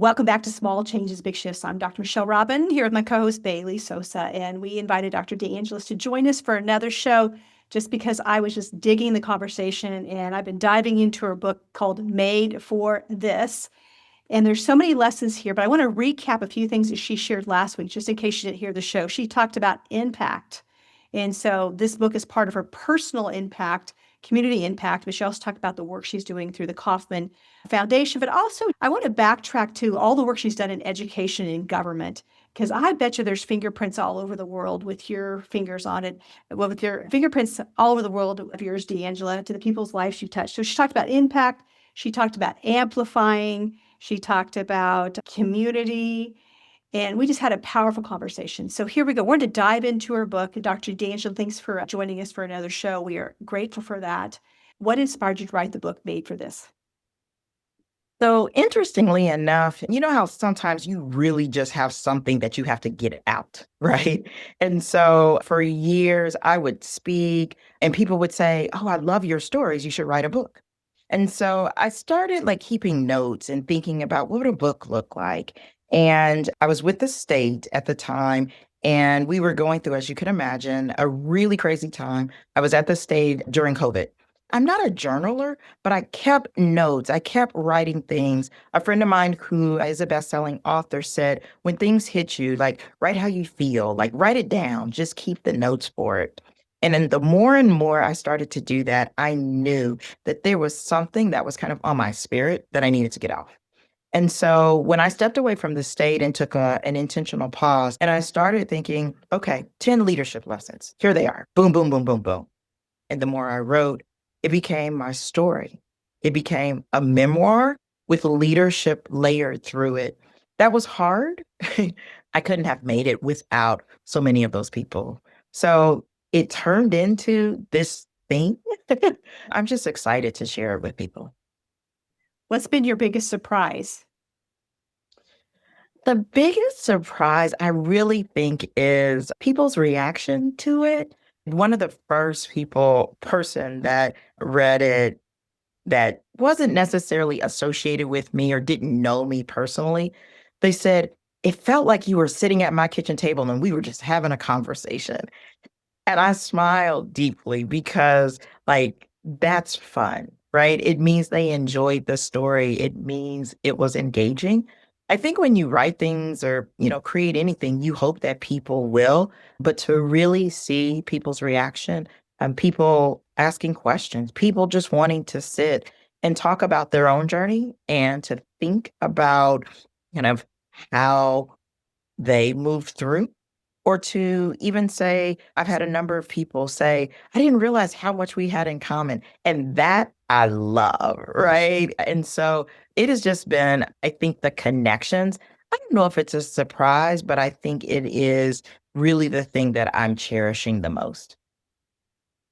Welcome back to Small Changes, Big Shifts. I'm Dr. Michelle Robin here with my co-host Bailey Sosa, and we invited Dr. DeAngela's to join us for another show just because I was just digging the conversation, and I've been diving into her book called Made for This. And there's so many lessons here, but I want to recap a few things that she shared last week, just in case you didn't hear the show. She talked about impact. And so this book is part of her personal impact, community impact, but she also talked about the work she's doing through the Kauffman Foundation. But also, I want to backtrack to all the work she's done in education and government, because I bet you there's fingerprints all over the world with your fingers on it. Well, with your fingerprints all over the world of yours, DeAngela, to the people's lives you touched. So she talked about impact. She talked about amplifying. She talked about community. And we just had a powerful conversation. So here we go. We're going to dive into her book. Dr. DeAngela, thanks for joining us for another show. We are grateful for that. What inspired you to write the book Made for This? So interestingly enough, you know how sometimes you really just have something that you have to get out, right? And so for years I would speak and people would say, "Oh, I love your stories. You should write a book." And so I started like keeping notes and thinking about what would a book look like. And I was with the state at the time, and we were going through, as you can imagine, a really crazy time. I was at the state during COVID. I'm not a journaler, but I kept notes. I kept writing things. A friend of mine who is a best-selling author said, when things hit you, like write how you feel, like write it down, just keep the notes for it. And then the more and more I started to do that, I knew that there was something that was kind of on my spirit that I needed to get out. And so when I stepped away from the state and took an intentional pause, and I started thinking, okay, 10 leadership lessons. Here they are. Boom, boom, boom, boom, boom. And the more I wrote, it became my story. It became a memoir with leadership layered through it. That was hard. I couldn't have made it without so many of those people. So it turned into this thing. I'm just excited to share it with people. What's been your biggest surprise? The biggest surprise, I really think, is people's reaction to it. One of the first person that read it that wasn't necessarily associated with me or didn't know me personally, they said, it felt like you were sitting at my kitchen table and we were just having a conversation. And I smiled deeply because, like, that's fun, right? It means they enjoyed the story. It means it was engaging. I think when you write things or, create anything, you hope that people will, but to really see people's reaction and people asking questions, people just wanting to sit and talk about their own journey and to think about kind of how they moved through, or to even say, I've had a number of people say, I didn't realize how much we had in common. And that I love, right? And so it has just been, I think, the connections. I don't know if it's a surprise, but I think it is really the thing that I'm cherishing the most.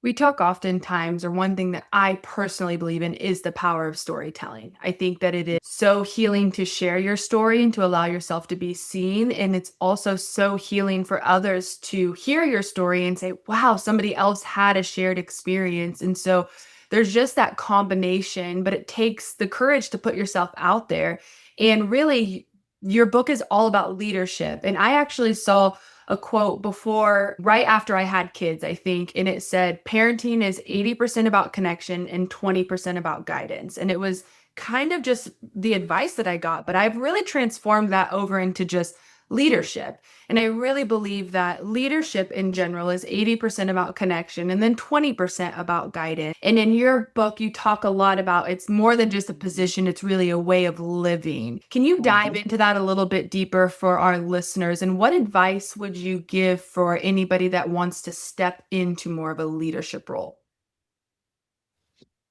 We talk oftentimes, or one thing that I personally believe in is the power of storytelling. I think that it is so healing to share your story and to allow yourself to be seen. And it's also so healing for others to hear your story and say, wow, somebody else had a shared experience. And so there's just that combination, but it takes the courage to put yourself out there. And really, your book is all about leadership. And I actually saw a quote right after I had kids, I think, and it said, parenting is 80% about connection and 20% about guidance. And it was kind of just the advice that I got, but I've really transformed that over into just leadership. And I really believe that leadership in general is 80% about connection and then 20% about guidance. And in your book, you talk a lot about it's more than just a position, it's really a way of living. Can you dive into that a little bit deeper for our listeners? And what advice would you give for anybody that wants to step into more of a leadership role?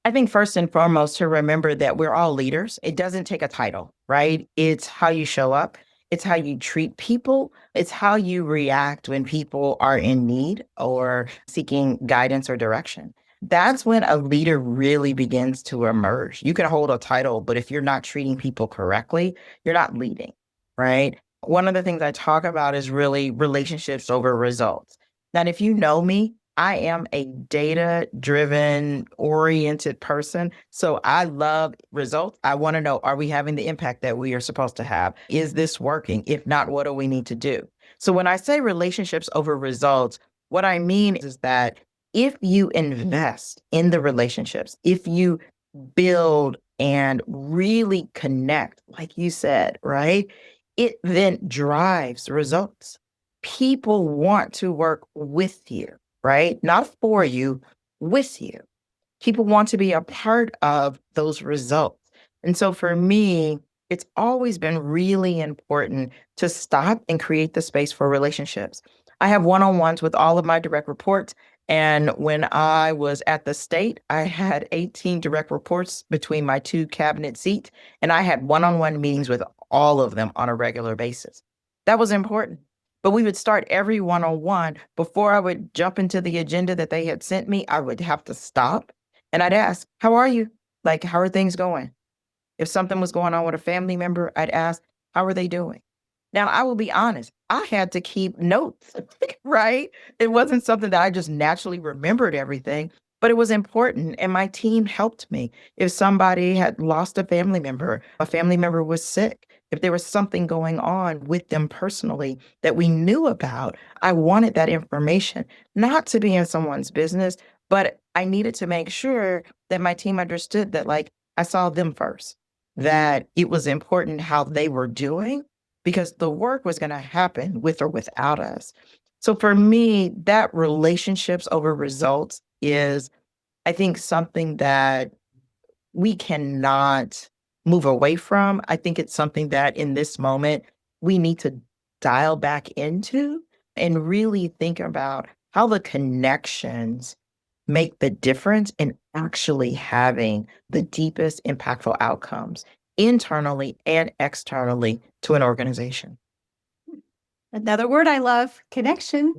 I think first and foremost to remember that we're all leaders. It doesn't take a title, right? It's how you show up. It's how you treat people. It's how you react when people are in need or seeking guidance or direction. That's when a leader really begins to emerge. You can hold a title, but if you're not treating people correctly, you're not leading, right? One of the things I talk about is really relationships over results. Now, if you know me, I am a data-driven, oriented person. So I love results. I want to know, are we having the impact that we are supposed to have? Is this working? If not, what do we need to do? So when I say relationships over results, what I mean is that if you invest in the relationships, if you build and really connect, like you said, right? It then drives results. People want to work with you, right? Not for you, with you. People want to be a part of those results. And so for me, it's always been really important to stop and create the space for relationships. I have one-on-ones with all of my direct reports. And when I was at the state, I had 18 direct reports between my two cabinet seats, and I had one-on-one meetings with all of them on a regular basis. That was important. But we would start every one-on-one. Before I would jump into the agenda that they had sent me, I would have to stop and I'd ask, how are you? Like, how are things going? If something was going on with a family member, I'd ask, how are they doing? Now, I will be honest, I had to keep notes, right? It wasn't something that I just naturally remembered everything, but it was important. And my team helped me. If somebody had lost a family member was sick, if there was something going on with them personally that we knew about, I wanted that information, not to be in someone's business, but I needed to make sure that my team understood that, like, I saw them first, that it was important how they were doing because the work was going to happen with or without us. So for me, that relationships over results is, I think, something that we cannot move away from. I think it's something that in this moment we need to dial back into and really think about how the connections make the difference in actually having the deepest impactful outcomes internally and externally to an organization. Another word I love, connection.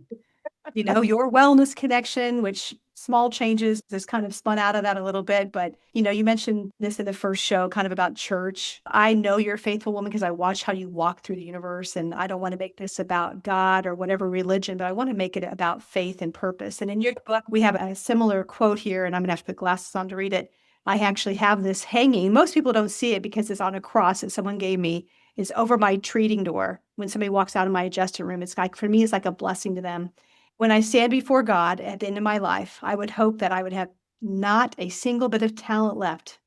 Your wellness connection, which small changes has kind of spun out of that a little bit. But, you mentioned this in the first show, kind of about church. I know you're a faithful woman because I watch how you walk through the universe. And I don't want to make this about God or whatever religion, but I want to make it about faith and purpose. And in your book, we have a similar quote here, and I'm going to have to put glasses on to read it. I actually have this hanging. Most people don't see it because it's on a cross that someone gave me. It's over my treating door. When somebody walks out of my adjustment room, it's like, for me, it's like a blessing to them. When I stand before God at the end of my life, I would hope that I would have not a single bit of talent left,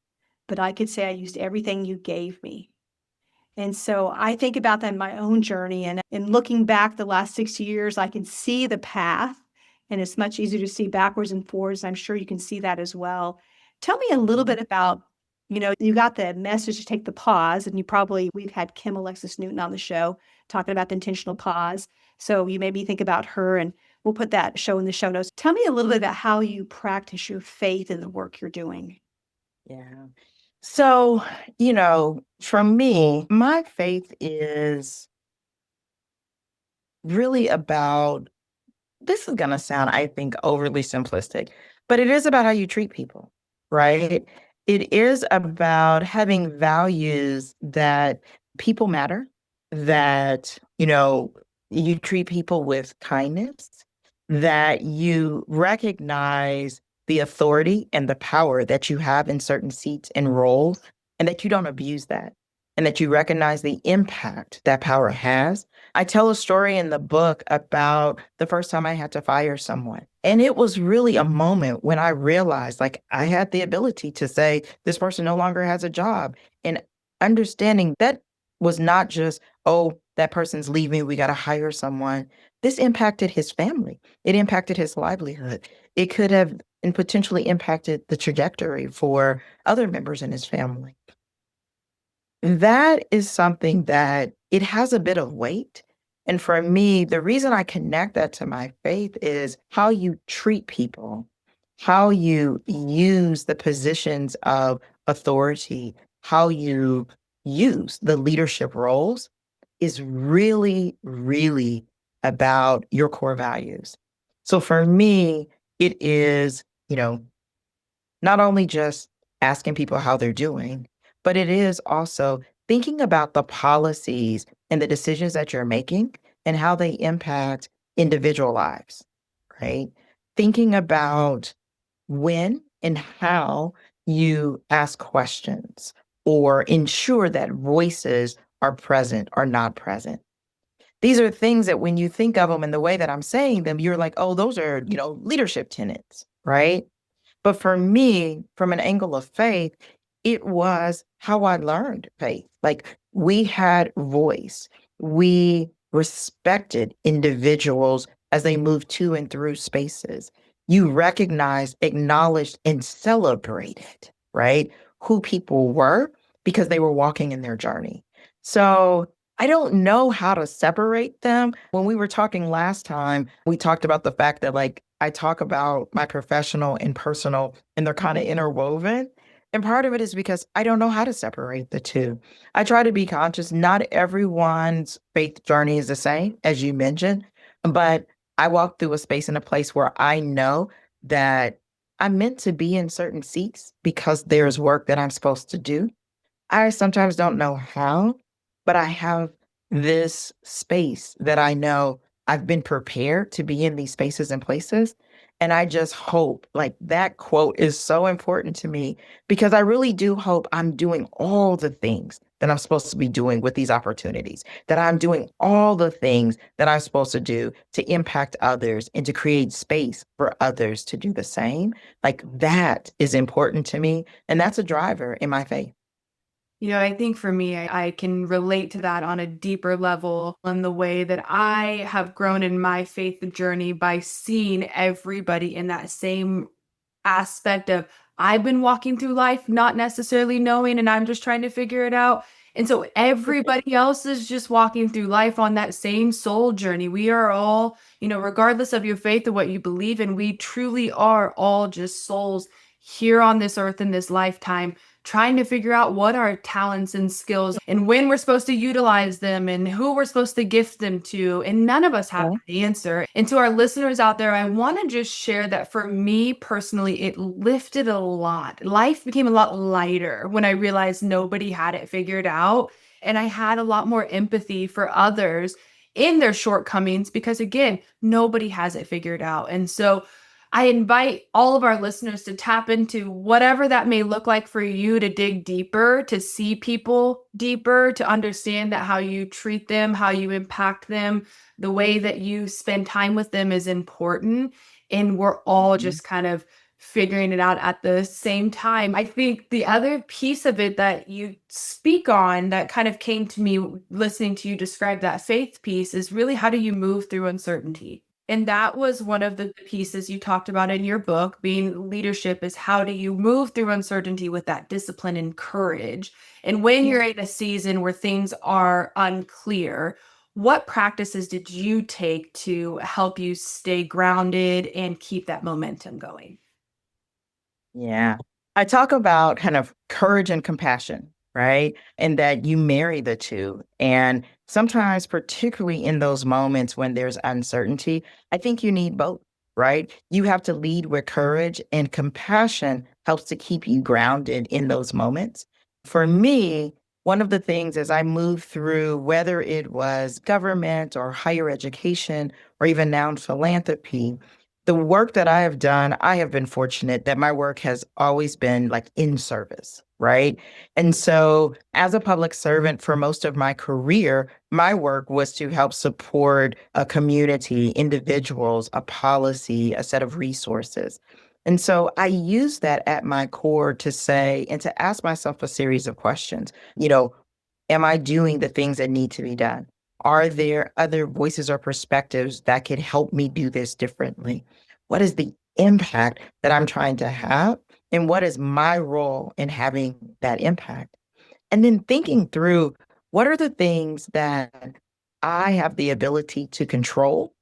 but I could say I used everything you gave me. And so I think about that in my own journey. And in looking back the last 60 years, I can see the path. And it's much easier to see backwards and forwards. I'm sure you can see that as well. Tell me a little bit about, you got the message to take the pause, and we've had Kim Alexis Newton on the show talking about the intentional pause. So you maybe think about her, and we'll put that show in the show notes. Tell me a little bit about how you practice your faith in the work you're doing. Yeah. So, for me, my faith is really about, this is going to sound, I think, overly simplistic, but it is about how you treat people, right? It is about having values that people matter, that, you treat people with kindness, that you recognize the authority and the power that you have in certain seats and roles, and that you don't abuse that, and that you recognize the impact that power has. I tell a story in the book about the first time I had to fire someone. And it was really a moment when I realized, like, I had the ability to say, this person no longer has a job. And understanding that was not just, oh, that person's leaving, we got to hire someone. This impacted his family. It impacted his livelihood. It could have and potentially impacted the trajectory for other members in his family. That is something that it has a bit of weight. And for me, the reason I connect that to my faith is how you treat people, how you use the positions of authority, how you use the leadership roles is really, really about your core values. So for me, it is, not only just asking people how they're doing, but it is also thinking about the policies and the decisions that you're making and how they impact individual lives, right? thinking about when and how you ask questions or ensure that voices are present or not present. These are things that when you think of them in the way that I'm saying them, you're like, oh, those are, leadership tenets, right? But for me, from an angle of faith, it was how I learned faith. Like we had voice. We respected individuals as they moved to and through spaces. You recognized, acknowledged, and celebrated, right? Who people were because they were walking in their journey. So I don't know how to separate them. When we were talking last time, we talked about the fact that like I talk about my professional and personal and they're kind of interwoven. And part of it is because I don't know how to separate the two. I try to be conscious. Not everyone's faith journey is the same, as you mentioned, but I walk through a space and a place where I know that I'm meant to be in certain seats because there's work that I'm supposed to do. I sometimes don't know how, but I have this space that I know I've been prepared to be in these spaces and places. And I just hope, like that quote is so important to me because I really do hope I'm doing all the things that I'm supposed to be doing with these opportunities, that I'm doing all the things that I'm supposed to do to impact others and to create space for others to do the same. Like that is important to me. And that's a driver in my faith. I think for me, I can relate to that on a deeper level in the way that I have grown in my faith journey by seeing everybody in that same aspect of I've been walking through life not necessarily knowing and I'm just trying to figure it out. And so everybody else is just walking through life on that same soul journey. We are all, regardless of your faith or what you believe in, we truly are all just souls here on this earth in this lifetime, trying to figure out what our talents and skills and when we're supposed to utilize them and who we're supposed to gift them to. And none of us have the answer. And to our listeners out there, I want to just share that for me personally, it lifted a lot. Life became a lot lighter when I realized nobody had it figured out. And I had a lot more empathy for others in their shortcomings because, again, nobody has it figured out. And so I invite all of our listeners to tap into whatever that may look like for you, to dig deeper, to see people deeper, to understand that how you treat them, how you impact them, the way that you spend time with them is important. And we're all just kind of figuring it out at the same time. I think the other piece of it that you speak on that kind of came to me listening to you describe that faith piece is really how do you move through uncertainty? And that was one of the pieces you talked about in your book, being leadership is how do you move through uncertainty with that discipline and courage? And when you're in a season where things are unclear, what practices did you take to help you stay grounded and keep that momentum going? Yeah. I talk about kind of courage and compassion, right? And that you marry the two. And sometimes, particularly in those moments when there's uncertainty, I think you need both, right? You have to lead with courage, and compassion helps to keep you grounded in those moments. For me, one of the things as I moved through, whether it was government or higher education or even now in philanthropy, the work that I have done, I have been fortunate that my work has always been like in service, right? And so, as a public servant for most of my career, my work was to help support a community, individuals, a policy, a set of resources. And so I use that at my core to say and to ask myself a series of questions. Am I doing the things that need to be done? Are there other voices or perspectives that could help me do this differently? What is the impact that I'm trying to have? And what is my role in having that impact? And then thinking through what are the things that I have the ability to control?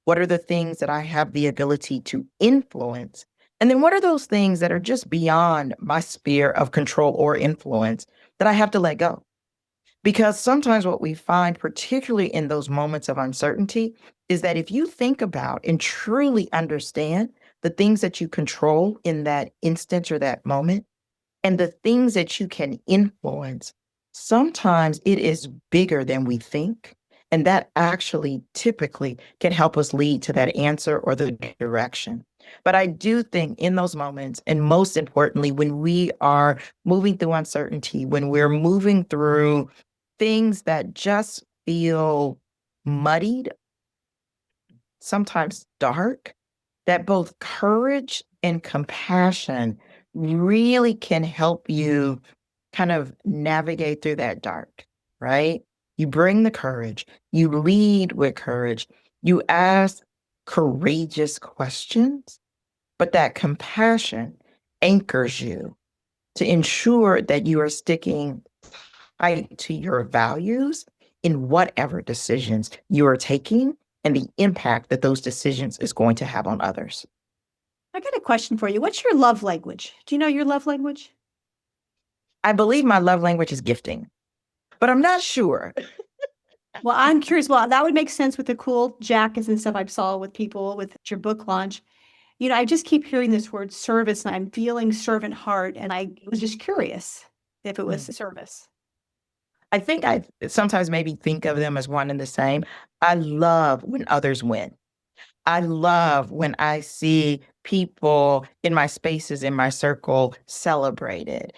What are the things that I have the ability to influence? And then what are those things that are just beyond my sphere of control or influence that I have to let go? Because sometimes what we find, particularly in those moments of uncertainty, is that if you think about and truly understand the things that you control in that instance or that moment, and the things that you can influence, sometimes it is bigger than we think. And that actually typically can help us lead to that answer or the direction. But I do think in those moments, and most importantly, when we are moving through uncertainty, when we're moving through things that just feel muddied, sometimes dark, that both courage and compassion really can help you kind of navigate through that dark, right? You bring the courage, you lead with courage, you ask courageous questions, but that compassion anchors you to ensure that you are sticking tight to your values in whatever decisions you are taking and the impact that those decisions is going to have on others. I got a question for you. What's your love language? Do you know your love language? I believe my love language is gifting, but I'm not sure. Well, I'm curious. Well, that would make sense with the cool jackets and stuff I saw with people with your book launch. I just keep hearing this word service and I'm feeling servant heart. And I was just curious if it was service. I think I sometimes maybe think of them as one and the same. I love when others win. I love when I see people in my spaces, in my circle, celebrated,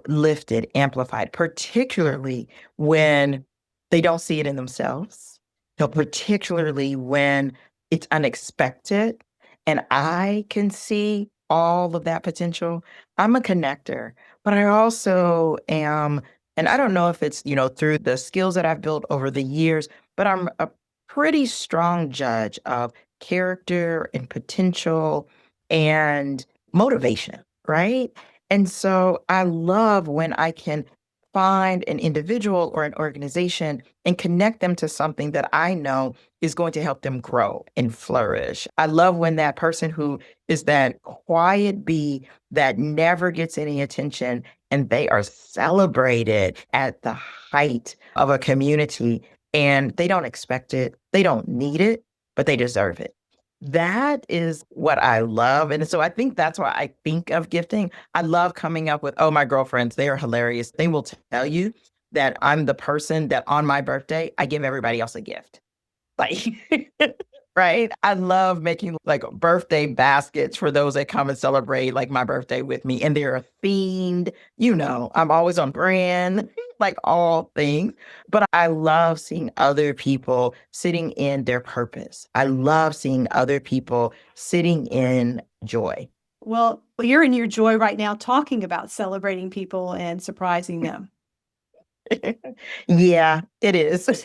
lifted, amplified, particularly when they don't see it in themselves, particularly when it's unexpected and I can see all of that potential. I'm a connector, but I also am, and I don't know if it's, through the skills that I've built over the years, but I'm a pretty strong judge of character and potential and motivation, right? And so I love when I can find an individual or an organization and connect them to something that I know is going to help them grow and flourish. I love when that person who is that quiet bee that never gets any attention and they are celebrated at the height of a community and they don't expect it, they don't need it, but they deserve it. That is what I love. And so I think that's why I think of gifting. I love coming up with, oh, my girlfriends, they are hilarious. They will tell you that I'm the person that on my birthday, I give everybody else a gift. Like, right? I love making like birthday baskets for those that come and celebrate like my birthday with me. And they're themed, I'm always on brand, like all things. But I love seeing other people sitting in their purpose. I love seeing other people sitting in joy. Well, you're in your joy right now talking about celebrating people and surprising them. Yeah, it is.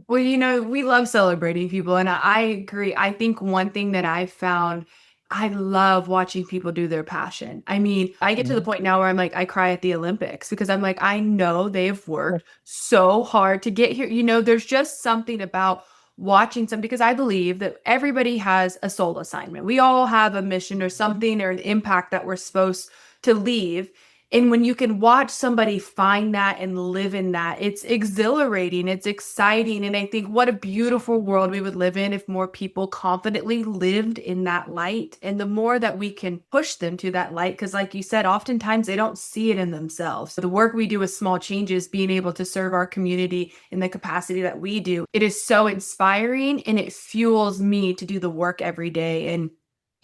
Well, we love celebrating people, and I agree. I think one thing that I found, I love watching people do their passion. I mean, I get to the point now where I'm like, I cry at the Olympics because I'm like, I know they've worked so hard to get here. There's just something about watching some, because I believe that everybody has a soul assignment. We all have a mission or something or an impact that we're supposed to leave. And when you can watch somebody find that and live in that, it's exhilarating, it's exciting. And I think what a beautiful world we would live in if more people confidently lived in that light. And the more that we can push them to that light, because like you said, oftentimes they don't see it in themselves. So the work we do with small changes, being able to serve our community in the capacity that we do, it is so inspiring and it fuels me to do the work every day. And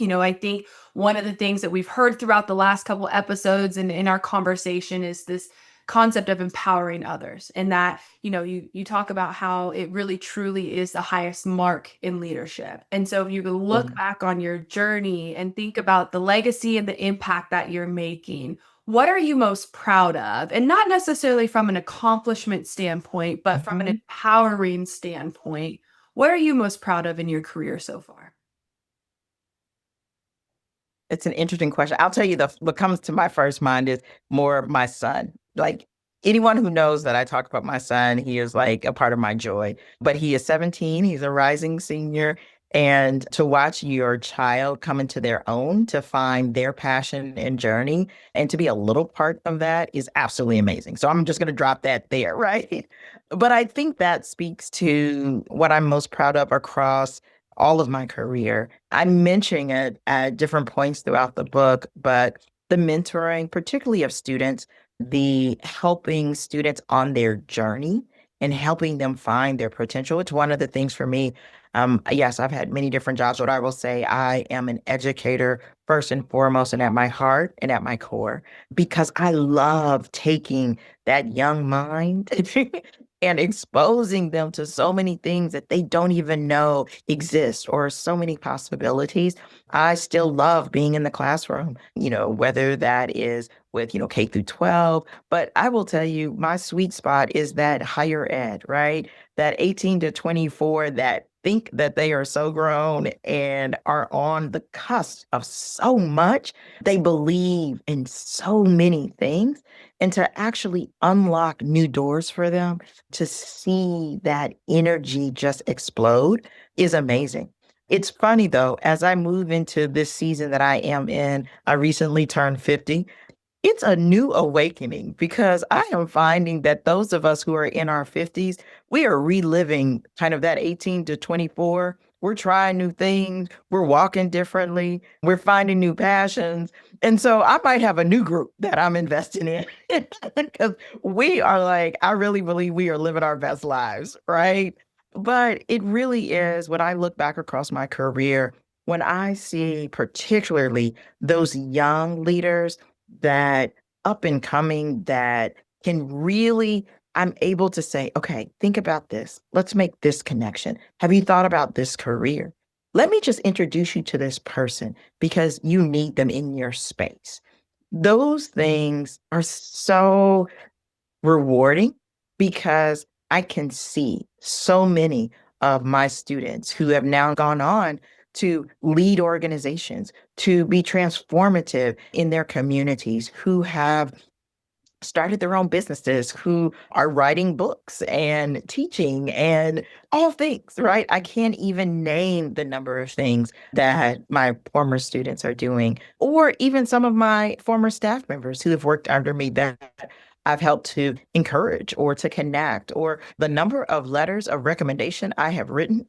I think one of the things that we've heard throughout the last couple episodes and in our conversation is this concept of empowering others. And that, you talk about how it really truly is the highest mark in leadership. And so if you can look back on your journey and think about the legacy and the impact that you're making, what are you most proud of? And not necessarily from an accomplishment standpoint, but from an empowering standpoint, what are you most proud of in your career so far? It's an interesting question. I'll tell you what comes to my first mind is more my son. Like anyone who knows that I talk about my son, he is like a part of my joy. But he is 17, he's a rising senior. And to watch your child come into their own, to find their passion and journey, and to be a little part of that is absolutely amazing. So I'm just going to drop that there, right? But I think that speaks to what I'm most proud of across all of my career. I'm mentioning it at different points throughout the book, but the mentoring, particularly of students, the helping students on their journey and helping them find their potential. It's one of the things for me Yes, I've had many different jobs, but I will say I am an educator first and foremost, and at my heart and at my core, because I love taking that young mind and exposing them to so many things that they don't even know exist or so many possibilities. I still love being in the classroom, whether that is with, K through 12. But I will tell you, my sweet spot is that higher ed, right? That 18 to 24 that think that they are so grown and are on the cusp of so much. They believe in so many things. And to actually unlock new doors for them, to see that energy just explode is amazing. It's funny though, as I move into this season that I am in, I recently turned 50. It's a new awakening because I am finding that those of us who are in our 50s, we are reliving kind of that 18 to 24. We're trying new things. We're walking differently. We're finding new passions. And so I might have a new group that I'm investing in because we are like, I really believe we are living our best lives, right? But it really is when I look back across my career, when I see particularly those young leaders that up and coming that can really, I'm able to say, okay, think about this. Let's make this connection. Have you thought about this career? Let me just introduce you to this person because you need them in your space. Those things are so rewarding because I can see so many of my students who have now gone on to lead organizations, to be transformative in their communities, who have started their own businesses, who are writing books and teaching and all things, right? I can't even name the number of things that my former students are doing, or even some of my former staff members who have worked under me that I've helped to encourage or to connect, or the number of letters of recommendation I have written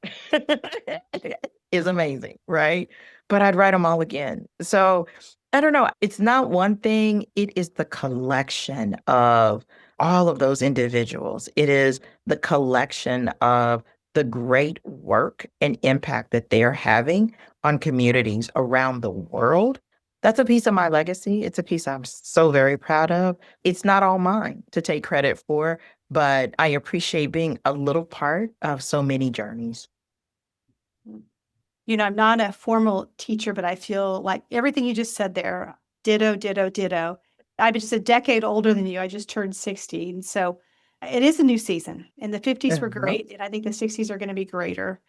is amazing, right? But I'd write them all again. So I don't know. It's not one thing. It is the collection of all of those individuals. It is the collection of the great work and impact that they are having on communities around the world. That's a piece of my legacy. It's a piece I'm so very proud of. It's not all mine to take credit for, but I appreciate being a little part of so many journeys. I'm not a formal teacher, but I feel like everything you just said there, ditto, ditto, ditto. I'm just a decade older than you. I just turned 60. And so it is a new season. And the 50s were Uh-huh. great. And I think the 60s are going to be greater.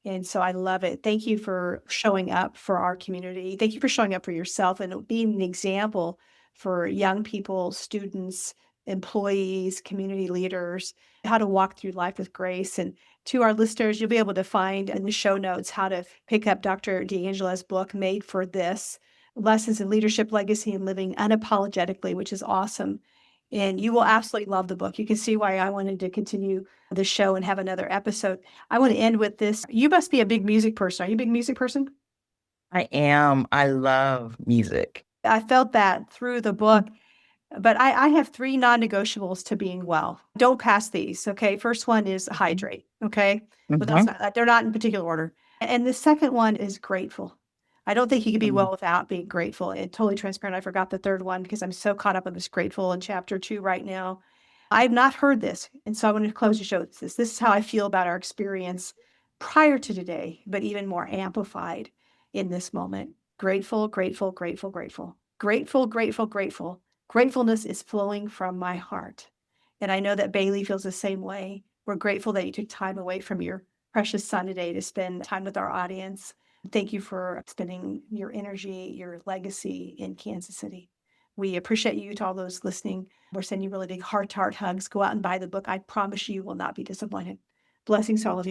And so I love it. Thank you for showing up for our community. Thank you for showing up for yourself and being an example for young people, students, employees, community leaders, how to walk through life with grace. And to our listeners, you'll be able to find in the show notes how to pick up Dr. DeAngela's book, Made for This, Lessons in Leadership, Legacy, and Living Unapologetically, which is awesome. And you will absolutely love the book. You can see why I wanted to continue the show and have another episode. I want to end with this. You must be a big music person. Are you a big music person? I am. I love music. I felt that through the book. But I have three non-negotiables to being well. Don't pass these, okay? First one is hydrate, okay? But that's Mhm. not, they're not in particular order. And the second one is grateful. I don't think you can be well without being grateful. And totally transparent, I forgot the third one because I'm so caught up in this grateful in chapter 2 right now. I've not heard this. And so I want to close the show with this. This is how I feel about our experience prior to today, but even more amplified in this moment. Grateful, grateful, grateful, grateful. Grateful, grateful, grateful. Gratefulness is flowing from my heart. And I know that Bailey feels the same way. We're grateful that you took time away from your precious son today to spend time with our audience. Thank you for spending your energy, your legacy in Kansas City. We appreciate you to all those listening. We're sending you really big heart-to-heart hugs. Go out and buy the book. I promise you will not be disappointed. Blessings to all of you.